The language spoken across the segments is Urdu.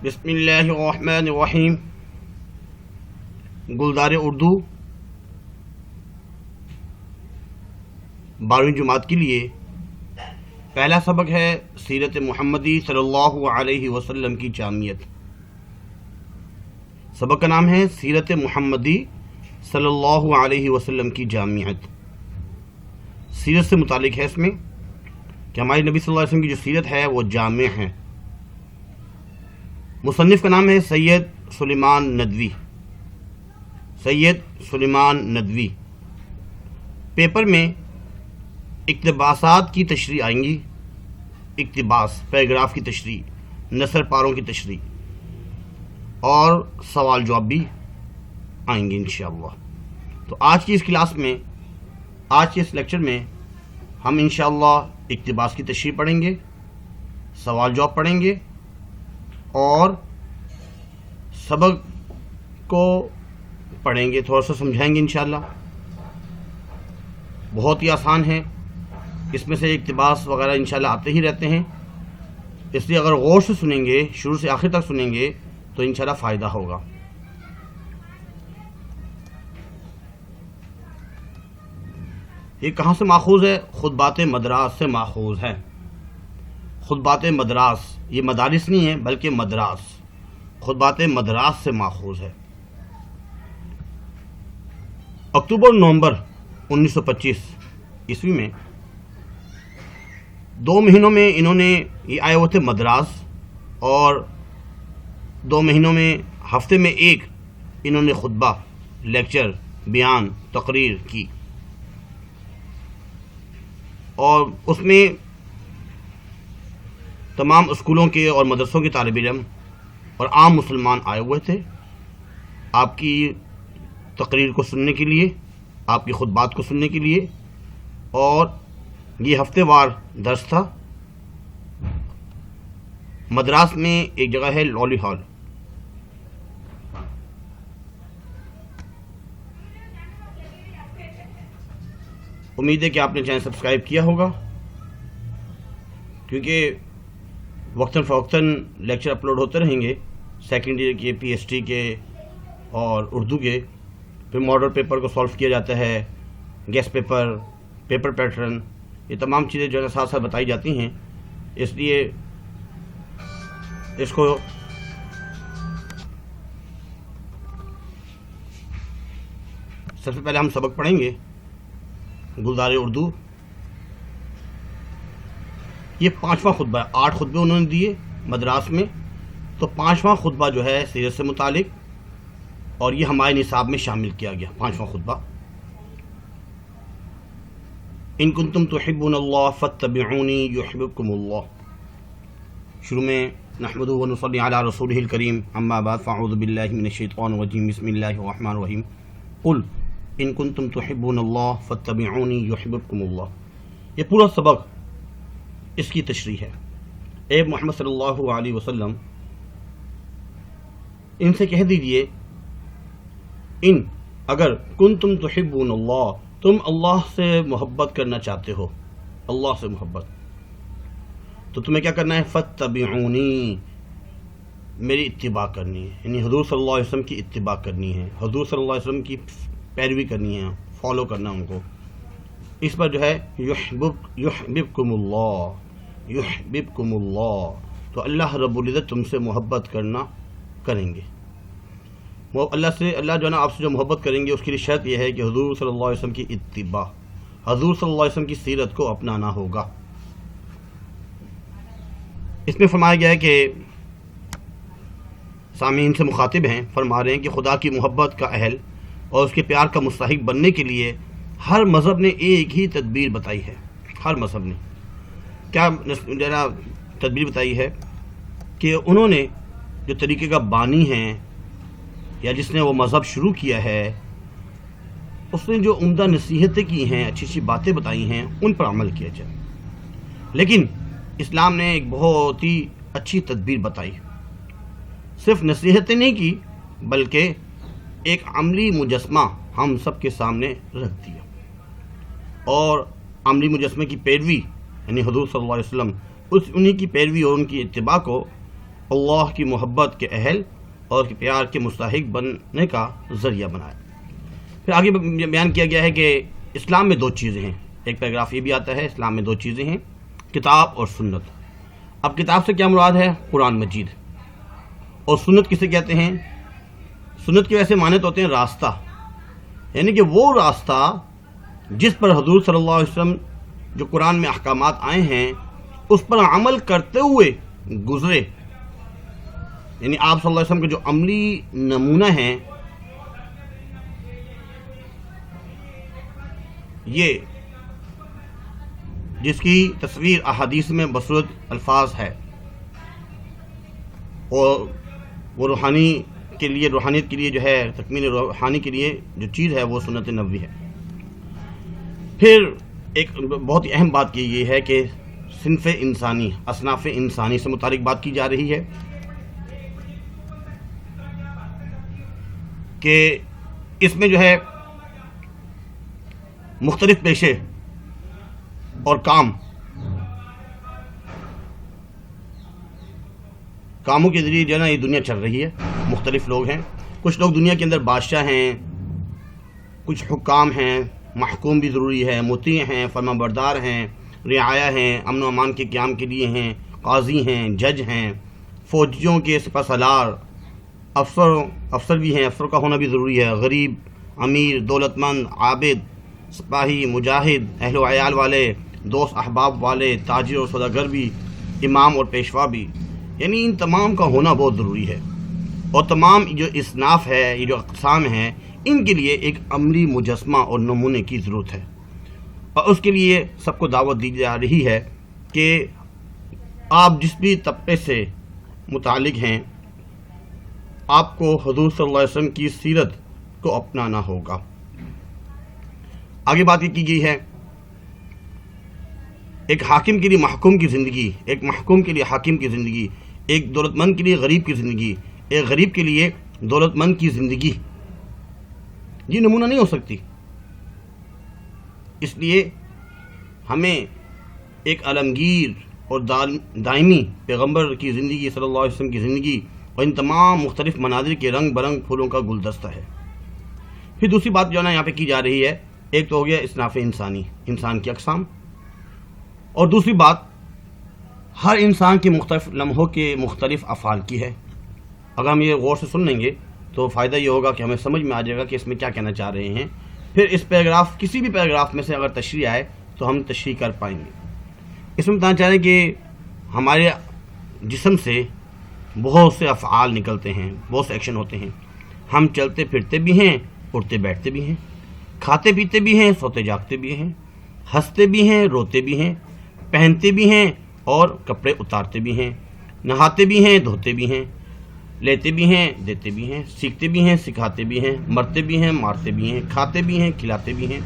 بسم اللہ الرحمن الرحیم. گلدار اردو 12ویں جماعت کے لیے پہلا سبق ہے سیرت محمدی صلی اللہ علیہ وسلم کی جامعیت. سبق کا نام ہے سیرت محمدی صلی اللہ علیہ وسلم کی جامعیت. سیرت سے متعلق ہے اس میں کہ ہمارے نبی صلی اللہ علیہ وسلم کی جو سیرت ہے وہ جامع ہے. مصنف کا نام ہے سید سلیمان ندوی. سید سلیمان ندوی. پیپر میں اقتباسات کی تشریح آئیں گی. اقتباس پیراگراف کی تشریح، نثر پاروں کی تشریح اور سوال جواب بھی آئیں گے انشاءاللہ. تو آج کی اس کلاس میں، آج کے اس لیکچر میں ہم انشاءاللہ اقتباس کی تشریح پڑھیں گے، سوال جواب پڑھیں گے اور سبق کو پڑھیں گے، تھوڑا سا سمجھائیں گے انشاءاللہ. بہت ہی آسان ہے، اس میں سے اقتباس وغیرہ انشاءاللہ آتے ہی رہتے ہیں، اس لیے اگر غور سے سنیں گے، شروع سے آخر تک سنیں گے تو انشاءاللہ فائدہ ہوگا. یہ کہاں سے ماخوذ ہے؟ خطبات مدراس سے ماخوذ ہے. خطبات مدراس، یہ مدارس نہیں ہے بلکہ مدراس، خطبات مدراس سے ماخوذ ہے. اکتوبر نومبر 1925 عیسوی میں 2 مہینوں میں انہوں نے، یہ آئے ہوئے تھے مدراس، اور 2 مہینوں میں ہفتے میں ایک انہوں نے خطبہ، لیکچر، بیان، تقریر کی، اور اس میں تمام اسکولوں کے اور مدرسوں کے طالب علم اور عام مسلمان آئے ہوئے تھے آپ کی تقریر کو سننے کے لیے، آپ کی خطبات کو سننے کے لیے. اور یہ ہفتے وار درس تھا. مدراس میں ایک جگہ ہے لالی ہال. امید ہے کہ آپ نے چینل سبسکرائب کیا ہوگا، کیونکہ وقتاً فوقتاً لیکچر اپلوڈ ہوتے رہیں گے، سیکنڈری کے، پی ایچ ڈی کے اور اردو کے. پھر ماڈل پیپر کو سالو کیا جاتا ہے، گیس پیپر، پیپر پیٹرن، یہ تمام چیزیں جو ہے ساتھ ساتھ بتائی جاتی ہیں. اس لیے اس کو سب سے پہلے ہم سبق پڑھیں گے گلدار اردو. یہ 5واں خطبہ ہے. 8 خطبے انہوں نے دیے مدراس میں، تو 5واں خطبہ جو ہے سیرت سے متعلق، اور یہ ہمارے نصاب میں شامل کیا گیا 5واں خطبہ. ان کنتم تحبون اللہ فاتبعونی یحببکم اللہ. شروع میں نحمدہ ونصلی علی رسولہ الکریم، اما بعد فاعوذ باللہ من الشیطان الرجیم، بسم اللہ الرحمن الرحیم. قل ان کنتم تحبون اللہ فاتبعونی یحببکم اللہ. یہ پورا سبق اس کی تشریح ہے. اے محمد صلی اللہ علیہ وسلم، ان سے کہہ دیجئے، ان اگر کنتم تحبون اللہ، تم اللہ سے محبت کرنا چاہتے ہو، اللہ سے محبت، تو تمہیں کیا کرنا ہے؟ فاتبعونی، میری اتباع کرنی ہے، یعنی حضور صلی اللہ علیہ وسلم کی اتباع کرنی ہے، حضور صلی اللہ علیہ وسلم کی پیروی کرنی ہے، فالو کرنا ان کو. اس پر جو ہے یحببکم اللہ، یحببکم اللہ، تو اللہ رب العزت تم سے محبت کریں گے. وہ اللہ جو ہے نا آپ سے جو محبت کریں گے، اس کی شرط یہ ہے کہ حضور صلی اللہ علیہ وسلم کی اتباع، حضور صلی اللہ علیہ وسلم کی سیرت کو اپنانا ہوگا. اس میں فرمایا گیا ہے کہ سامعین سے مخاطب ہیں، فرما رہے ہیں کہ خدا کی محبت کا اہل اور اس کے پیار کا مستحق بننے کے لیے ہر مذہب نے ایک ہی تدبیر بتائی ہے. ہر مذہب نے کیا تدبیر بتائی ہے؟ کہ انہوں نے جو طریقے کا بانی ہیں، یا جس نے وہ مذہب شروع کیا ہے، اس نے جو عمدہ نصیحتیں کی ہیں، اچھی اچھی باتیں بتائی ہیں، ان پر عمل کیا جائے. لیکن اسلام نے ایک بہت ہی اچھی تدبیر بتائی. صرف نصیحتیں نہیں کی، بلکہ ایک عملی مجسمہ ہم سب کے سامنے رکھ دیا، اور عملی مجسمے کی پیروی، یعنی حضور صلی اللہ علیہ وسلم، انہی کی پیروی اور ان کی اتباع کو اللہ کی محبت کے اہل اور پیار کے مستحق بننے کا ذریعہ بنائے۔ پھر آگے بیان کیا گیا ہے کہ اسلام میں 2 چیزیں ہیں۔ ایک پیراگراف یہ بھی آتا ہے اسلام میں 2 چیزیں ہیں، کتاب اور سنت۔ اب کتاب سے کیا مراد ہے؟ قرآن مجید۔ اور سنت کسے کہتے ہیں؟ سنت کے ویسے معنی تو ہوتے ہیں راستہ، یعنی کہ وہ راستہ جس پر حضور صلی اللہ علیہ وسلم جو قرآن میں احکامات آئے ہیں اس پر عمل کرتے ہوئے گزرے، یعنی آپ صلی اللہ علیہ وسلم کے جو عملی نمونہ ہیں یہ، جس کی تصویر احادیث میں بصورت الفاظ ہے، اور وہ روحانیت کے لیے جو ہے تکمیل روحانی کے لیے جو چیز ہے وہ سنت نبوی ہے۔ پھر ایک بہت ہی اہم بات کی گئی ہے کہ صنف انسانی، اصناف انسانی سے متعلق بات کی جا رہی ہے کہ اس میں جو ہے مختلف پیشے اور کاموں کے ذریعے جو ہے نا یہ دنیا چل رہی ہے۔ مختلف لوگ ہیں، کچھ لوگ دنیا کے اندر بادشاہ ہیں، کچھ حکام ہیں، محکوم بھی ضروری ہے، مطیع ہیں، فرما بردار ہیں، رعایا ہیں، امن و امان کے قیام کے لیے ہیں، قاضی ہیں، جج ہیں، فوجیوں کے سپہ سالار، افسر بھی ہیں، افسر کا ہونا بھی ضروری ہے، غریب، امیر، دولت مند، عابد، سپاہی، مجاہد، اہل و عیال والے، دوست احباب والے، تاجر اور سوداگر بھی، امام اور پیشوا بھی، یعنی ان تمام کا ہونا بہت ضروری ہے۔ اور تمام جو اصناف ہے، یہ جو اقسام ہیں، ان کے لیے ایک عملی مجسمہ اور نمونے کی ضرورت ہے، اور اس کے لیے سب کو دعوت دی جا رہی ہے کہ آپ جس بھی طبقے سے متعلق ہیں آپ کو حضور صلی اللہ علیہ وسلم کی سیرت کو اپنانا ہوگا۔ آگے بات یہ کی گئی ہے ایک حاکم کے لیے محکوم کی زندگی، ایک محکوم کے لیے حاکم کی زندگی، ایک دولت مند کے لیے غریب کی زندگی، ایک غریب کے لیے دولت مند کی زندگی یہ نمونہ نہیں ہو سکتی۔ اس لیے ہمیں ایک عالمگیر اور دائمی پیغمبر کی زندگی، صلی اللہ علیہ وسلم کی زندگی اور ان تمام مختلف مناظر کے رنگ برنگ پھولوں کا گلدستہ ہے۔ پھر دوسری بات جو ہے نا یہاں پہ کی جا رہی ہے، ایک تو ہو گیا اصناف انسانی، انسان کی اقسام، اور دوسری بات ہر انسان کے مختلف لمحوں کے مختلف افعال کی ہے۔ اگر ہم یہ غور سے سن لیں گے تو فائدہ یہ ہوگا کہ ہمیں سمجھ میں آ جائے گا کہ اس میں کیا کہنا چاہ رہے ہیں۔ پھر اس پیراگراف، کسی بھی پیراگراف میں سے اگر تشریح آئے تو ہم تشریح کر پائیں گے۔ اس میں بتانا چاہ رہے ہیں کہ ہمارے جسم سے بہت سے افعال نکلتے ہیں، بہت سے ایکشن ہوتے ہیں۔ ہم چلتے پھرتے بھی ہیں، اٹھتے بیٹھتے بھی ہیں، کھاتے پیتے بھی ہیں، سوتے جاگتے بھی ہیں، ہنستے بھی ہیں، روتے بھی ہیں، پہنتے بھی ہیں اور کپڑے اتارتے بھی ہیں، نہاتے بھی ہیں، دھوتے بھی ہیں، لیتے بھی ہیں، دیتے بھی ہیں، سیکھتے بھی ہیں، سکھاتے بھی ہیں، مرتے بھی ہیں، مارتے بھی ہیں، کھاتے بھی ہیں، کھلاتے بھی ہیں،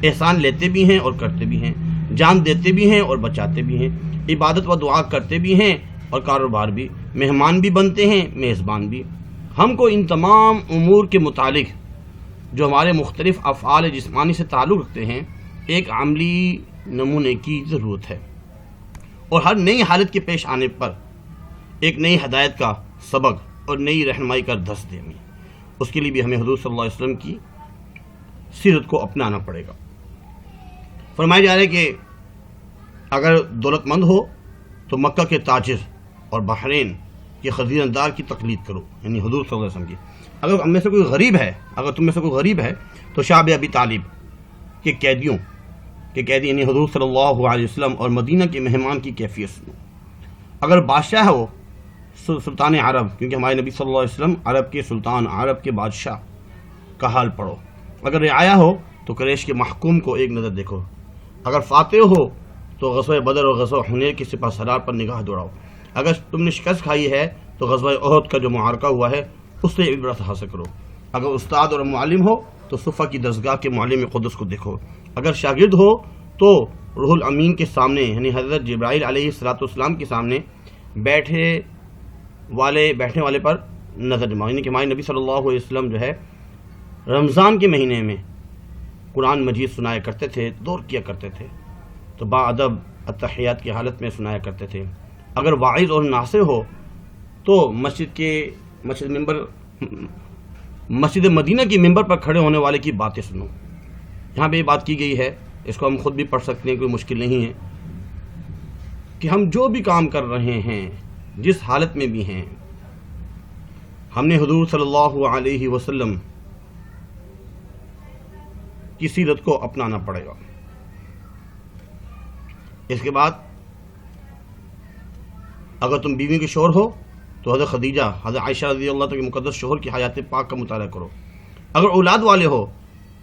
احسان لیتے بھی ہیں اور کرتے بھی ہیں، جان دیتے بھی ہیں اور بچاتے بھی ہیں، عبادت و دعا کرتے بھی ہیں اور کاروبار بھی، مہمان بھی بنتے ہیں، میزبان بھی۔ ہم کو ان تمام امور کے متعلق جو ہمارے مختلف افعال جسمانی سے تعلق رکھتے ہیں ایک عملی نمونے کی ضرورت ہے، اور ہر نئی حالت کے پیش آنے پر ایک نئی ہدایت کا سبق اور نئی رہنمائی کا درس دینے، اس کے لیے بھی ہمیں حضور صلی اللہ علیہ وسلم کی سیرت کو اپنانا پڑے گا۔ فرمایا جا رہا ہے کہ اگر دولت مند ہو تو مکہ کے تاجر اور بحرین کے خزینہ دار کی تقلید کرو، یعنی حضور صلی اللہ علیہ وسلم کی۔ اگر تم میں سے کوئی غریب ہے تو شعب ابی طالب کے قیدی یعنی حضور صلی اللہ علیہ وسلم اور مدینہ کے مہمان کی کیفیت سنو۔ اگر بادشاہ ہو سلطان عرب، کیونکہ ہمارے نبی صلی اللہ علیہ وسلم عرب کے سلطان، عرب کے بادشاہ کا حال پڑھو۔ اگر رعایا ہو تو قریش کے محکوم کو ایک نظر دیکھو۔ اگر فاتح ہو تو غزوہ بدر اور غزوہ حنین کے سپہ سالار پر نگاہ دوڑاؤ۔ اگر تم نے شکست کھائی ہے تو غزوہ احد کا جو معرکہ ہوا ہے اس سے عبرت حاصل کرو۔ اگر استاد اور معلم ہو تو صفہ کی دستگاہ کے معلم قدس کو دیکھو۔ اگر شاگرد ہو تو روح الامین کے سامنے، یعنی حضرت جبرائیل علیہ السلام کے سامنے بیٹھنے والے پر نظر جماؤ، یعنی کہ ہمارے نبی صلی اللہ علیہ وسلم جو ہے رمضان کے مہینے میں قرآن مجید سنایا کرتے تھے، دور کیا کرتے تھے تو با ادب اتحیات کی حالت میں سنایا کرتے تھے۔ اگر واعظ اور ناصح ہو تو مسجد مدینہ کی ممبر پر کھڑے ہونے والے کی باتیں سنو. یہاں پہ یہ بات کی گئی ہے، اس کو ہم خود بھی پڑھ سکتے ہیں، کوئی مشکل نہیں ہے، کہ ہم جو بھی کام کر رہے ہیں، جس حالت میں بھی ہیں، ہم نے حضور صلی اللہ علیہ وسلم کی سیرت کو اپنانا پڑے گا. اس کے بعد اگر تم بیوی کے شوہر ہو تو حضرت خدیجہ، حضرت عائشہ رضی اللہ عنہ کے مقدس شوہر کی حیات پاک کا مطالعہ کرو. اگر اولاد والے ہو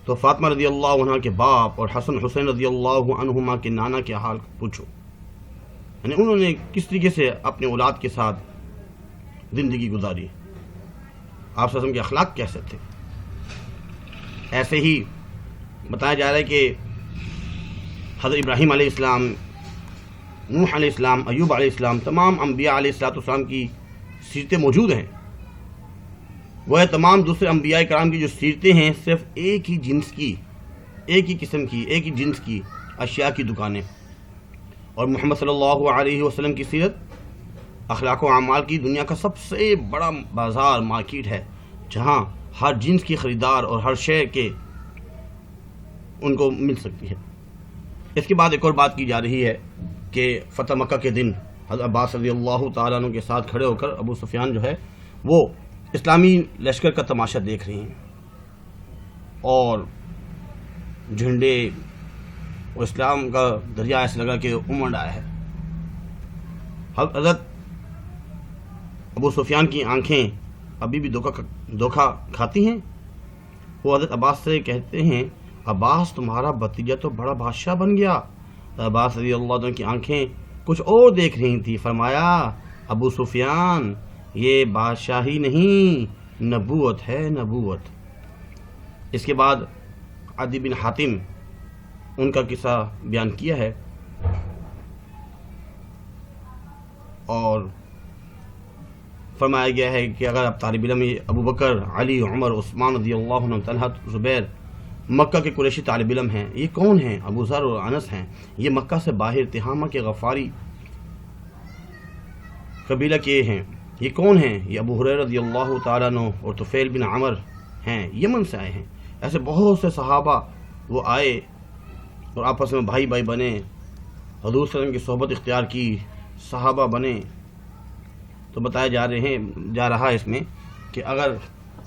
تو فاطمہ رضی اللہ عنہ کے باپ اور حسن حسین رضی اللہ عنہما کے نانا کے حال پوچھو، یعنی انہوں نے کس طریقے سے اپنے اولاد کے ساتھ زندگی گزاری، آپ صلی اللہ علیہ وسلم کے اخلاق کیسے تھے. ایسے ہی بتایا جا رہا ہے کہ حضرت ابراہیم علیہ السلام، نوح علیہ السلام، ایوب علیہ السلام، تمام انبیاء علیہ السلام کی سیرتیں موجود ہیں. وہ تمام دوسرے انبیاء کرام کی جو سیرتیں ہیں صرف ایک ہی جنس کی، ایک ہی قسم کی، ایک ہی جنس کی اشیاء کی دکانیں. اور محمد صلی اللہ علیہ وسلم کی سیرت اخلاق و اعمال کی دنیا کا سب سے بڑا بازار، مارکیٹ ہے، جہاں ہر جنس کی خریدار اور ہر شے کے ان کو مل سکتی ہے. اس کے بعد ایک اور بات کی جا رہی ہے کہ فتح مکہ کے دن حضرت عباس رضی اللہ تعالیٰ عنہ کے ساتھ کھڑے ہو کر ابو سفیان جو ہے وہ اسلامی لشکر کا تماشا دیکھ رہے ہیں، اور جھنڈے اور اسلام کا دریا ایسا لگا کہ امڑ آیا ہے. حضرت ابو سفیان کی آنکھیں ابھی بھی دھوکہ کھاتی ہیں. وہ حضرت عباس سے کہتے ہیں، عباس تمہارا بھتیجا تو بڑا بادشاہ بن گیا. عباس رضی اللہ عنہ کی آنکھیں کچھ اور دیکھ رہی تھی. فرمایا، ابو سفیان یہ بادشاہی نہیں، نبوت ہے، نبوت. اس کے بعد عدی بن حاتم ان کا قصہ بیان کیا ہے، اور فرمایا گیا ہے کہ اگر آپ طالب علم ابو بکر، علی، عمر، عثمان رضی اللہ عنہ، طلحہ، زبیر مکہ کے قریشی طالب علم ہیں. یہ کون ہیں؟ ابو ذر اور انس ہیں. یہ مکہ سے باہر تہامہ کے غفاری قبیلہ کے ہیں. یہ کون ہیں؟ یہ ابو ہریرہ رضی اللہ تعالیٰ عنہ اور طفیل بن عمر ہیں، یمن سے آئے ہیں. ایسے بہت سے صحابہ وہ آئے اور آپس میں بھائی بھائی بنے، حضور صلی اللہ علیہ وسلم کی صحبت اختیار کی، صحابہ بنے. تو بتایا جا رہا ہے اس میں کہ اگر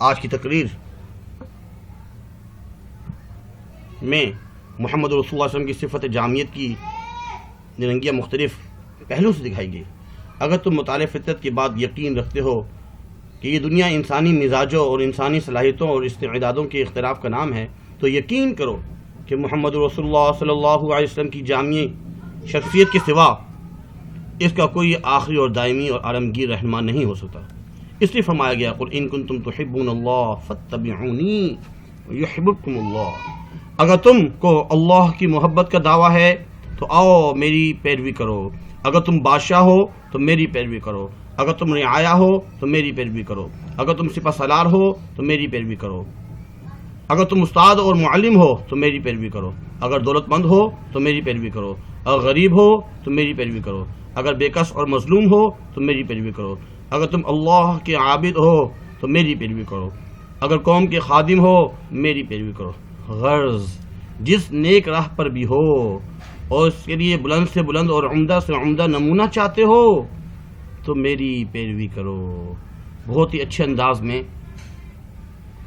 آج کی تقریر میں محمد رسول اللہ صلی اللہ علیہ وسلم کی صفت جامعیت کی نرنگیاں مختلف پہلو سے دکھائی گئی، اگر تم مطالعہ فطرت کے بعد یقین رکھتے ہو کہ یہ دنیا انسانی مزاجوں اور انسانی صلاحیتوں اور استعدادوں کے اختلاف کا نام ہے، تو یقین کرو کہ محمد رسول اللہ صلی اللہ علیہ وسلم کی جامع شخصیت کے سوا اس کا کوئی آخری اور دائمی اور عالمگیر رہنما نہیں ہو سکتا. اس لیے فرمایا گیا، قل ان کنتم تحبون اللہ فاتبعونی یحببکم اللہ. اگر تم کو اللہ کی محبت کا دعویٰ ہے تو آؤ میری پیروی کرو. اگر تم بادشاہ ہو تو میری پیروی کرو. اگر تم رعایا ہو تو میری پیروی کرو. اگر تم سپہ سالار ہو تو میری پیروی کرو. اگر تم استاد اور معلم ہو تو میری پیروی کرو. اگر دولت مند ہو تو میری پیروی کرو. اگر غریب ہو تو میری پیروی کرو. اگر بےکس اور مظلوم ہو تو میری پیروی کرو. اگر تم اللہ کے عابد ہو تو میری پیروی کرو. اگر قوم کے خادم ہو میری پیروی کرو. غرض جس نیک راہ پر بھی ہو اور اس کے لیے بلند سے بلند اور عمدہ سے عمدہ نمونہ چاہتے ہو تو میری پیروی کرو. بہت ہی اچھے انداز میں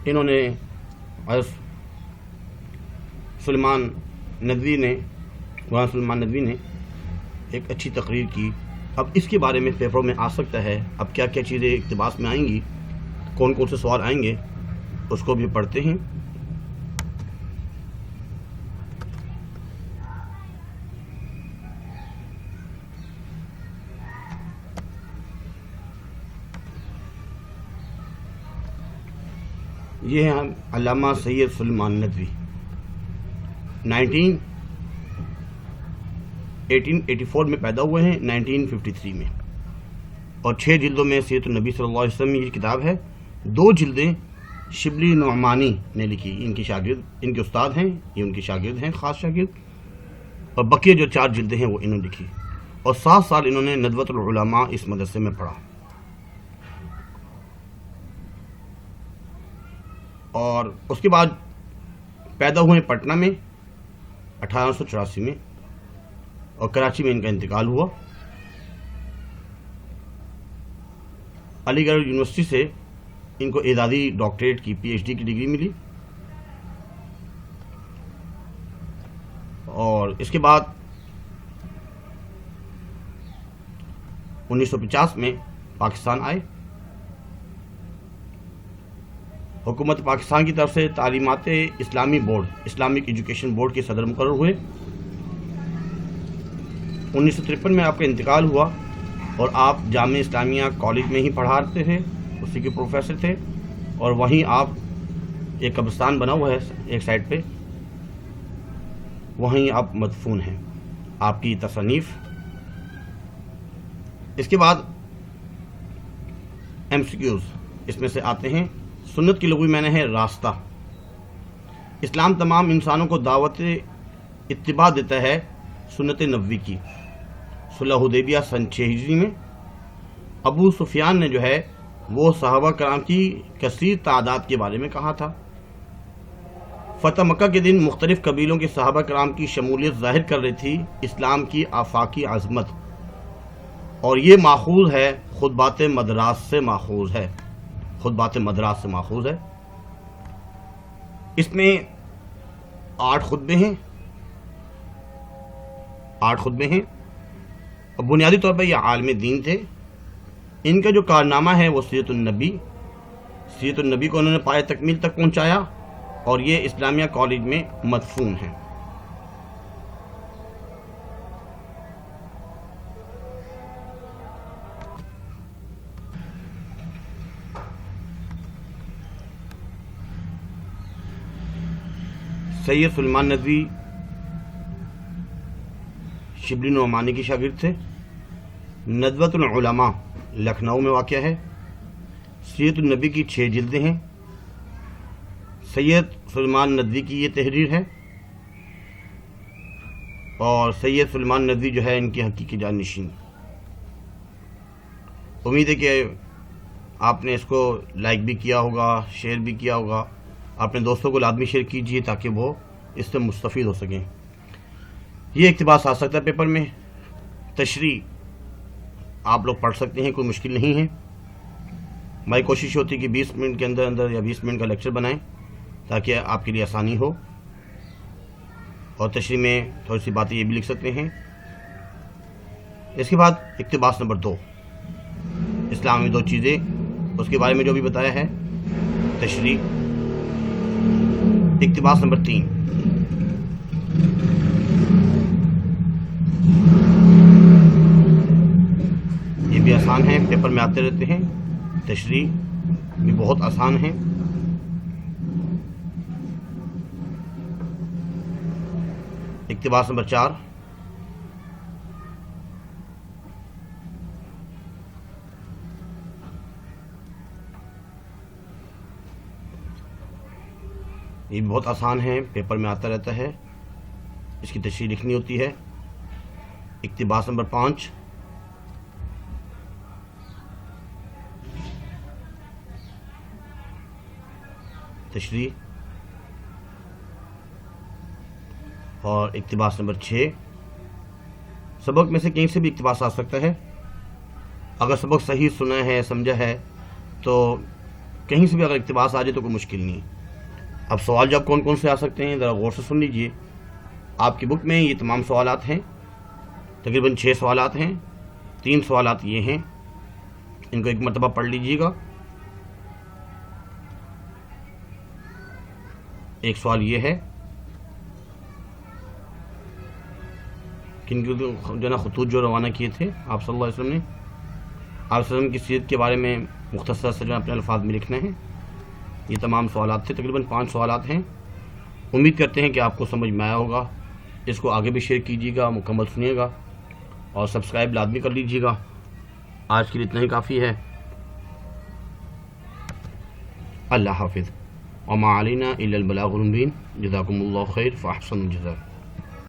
انہوں نے سلمان ندوی نے ایک اچھی تقریر کی. اب اس کے بارے میں پیپروں میں آ سکتا ہے، اب کیا کیا چیزیں اقتباس میں آئیں گی، کون کون سے سوال آئیں گے، اس کو بھی پڑھتے ہیں. یہ ہیں علامہ سید سلمان ندوی، 1884 میں پیدا ہوئے ہیں، 1953 میں، اور 6 جلدوں میں سیرت النبی صلی اللہ علیہ وسلم یہ کتاب ہے. 2 جلدیں شبلی نعمانی نے لکھی، ان کے استاد ہیں، یہ ان کے شاگرد ہیں، خاص شاگرد، اور بقیہ جو 4 جلدیں ہیں وہ انہوں نے لکھی. اور 7 سال انہوں نے ندوۃ العلماء اس مدرسے میں پڑھا. اور اس کے بعد پیدا ہوئے پٹنہ میں 1884 میں، اور کراچی میں ان کا انتقال ہوا۔ علی گڑھ یونیورسٹی سے ان کو اعدادی ڈاکٹریٹ کی PhD کی ڈگری ملی، اور اس کے بعد 1950 میں پاکستان آئے۔ حکومت پاکستان کی طرف سے تعلیمات اسلامی بورڈ، اسلامک ایجوکیشن بورڈ کے صدر مقرر ہوئے۔ 1953 میں آپ کا انتقال ہوا، اور آپ جامعہ اسلامیہ کالج میں ہی پڑھاتے تھے، اسی کے پروفیسر تھے، اور وہیں آپ ایک قبرستان بنا ہوا ہے ایک سائڈ پہ، وہیں آپ مدفون ہیں، آپ کی تصانیف۔ اس کے بعد MCQs اس میں سے آتے ہیں۔ سنت کی لغوی معنی ہے راستہ۔ اسلام تمام انسانوں کو دعوت اتباع دیتا ہے سنت نبوی کی۔ صلح حدیبیہ سن 6 ہجری میں ابو سفیان نے جو ہے وہ صحابہ کرام کی کثیر تعداد کے بارے میں کہا تھا۔ فتح مکہ کے دن مختلف قبیلوں کے صحابہ کرام کی شمولیت ظاہر کر رہی تھی اسلام کی آفاقی عظمت، اور یہ ماخوذ ہے خطبات مدراس سے، ماخوذ ہے خطبات مدراس سے ماخوذ ہے۔ اس میں 8 خطبے ہیں، 8 خطبے ہیں، اور بنیادی طور پر یہ عالم دین تھے۔ ان کا جو کارنامہ ہے وہ سیرت النبی، سیرت النبی کو انہوں نے پائے تکمیل تک پہنچایا، اور یہ اسلامیہ کالج میں مدفون ہیں۔ سید سلیمان ندوی شبلی نعمانی کی شاگرد تھے۔ ندوۃ العلماء لکھنؤ میں واقع ہے۔ سیرت النبی کی 6 جلدیں ہیں۔ سید سلیمان ندوی کی یہ تحریر ہے، اور سید سلیمان ندوی جو ہے ان کی حقیقی جانشین۔ امید ہے کہ آپ نے اس کو لائک بھی کیا ہوگا، شیئر بھی کیا ہوگا۔ اپنے دوستوں کو لازمی شیئر کیجیے تاکہ وہ اس سے مستفید ہو سکیں۔ یہ اقتباس آ سکتا ہے پیپر میں، تشریح آپ لوگ پڑھ سکتے ہیں، کوئی مشکل نہیں ہے۔ ہماری کوشش ہوتی ہے کہ 20 منٹ کے اندر اندر یا 20 منٹ کا لیکچر بنائیں تاکہ آپ کے لیے آسانی ہو، اور تشریح میں تھوڑی سی باتیں یہ بھی لکھ سکتے ہیں۔ اس کے بعد اقتباس نمبر 2، اسلام میں 2 چیزیں، اس کے بارے میں جو بھی بتایا ہے، تشریح۔ اقتباس نمبر 3، یہ بھی آسان ہے، پیپر میں آتے رہتے ہیں، تشریح بھی بہت آسان ہے۔ اقتباس نمبر 4، یہ بھی بہت آسان ہے، پیپر میں آتا رہتا ہے، اس کی تشریح لکھنی ہوتی ہے۔ اقتباس نمبر 5، تشریح، اور اقتباس نمبر 6، سبق میں سے کہیں سے بھی اقتباس آ سکتا ہے۔ اگر سبق صحیح سنا ہے، سمجھا ہے، تو کہیں سے بھی اگر اقتباس آ جائے تو کوئی مشکل نہیں۔ اب سوال جب کون کون سے آ سکتے ہیں ذرا غور سے سن لیجئے۔ آپ کی بک میں یہ تمام سوالات ہیں، تقریباً 6 سوالات ہیں۔ 3 سوالات یہ ہیں، ان کو ایک مرتبہ پڑھ لیجئے گا۔ ایک سوال یہ ہے کہ ان کے جو نا خطوط جو روانہ کیے تھے آپ صلی اللہ علیہ وسلم نے، آپ صلی اللہ علیہ وسلم کی سیرت کے بارے میں مختصر سے جو اپنے الفاظ میں لکھنا ہے۔ یہ تمام سوالات تھے، تقریباً 5 سوالات ہیں۔ امید کرتے ہیں کہ آپ کو سمجھ میں آیا ہوگا۔ اس کو آگے بھی شیئر کیجیے گا، مکمل سنیے گا، اور سبسکرائب لازمی کر لیجیے گا۔ آج کے لیے اتنا ہی کافی ہے۔ اللہ حافظ۔ وما علینا الا البلاغ المبین۔ جزاکم اللہ خیر فاحسن الجزاء۔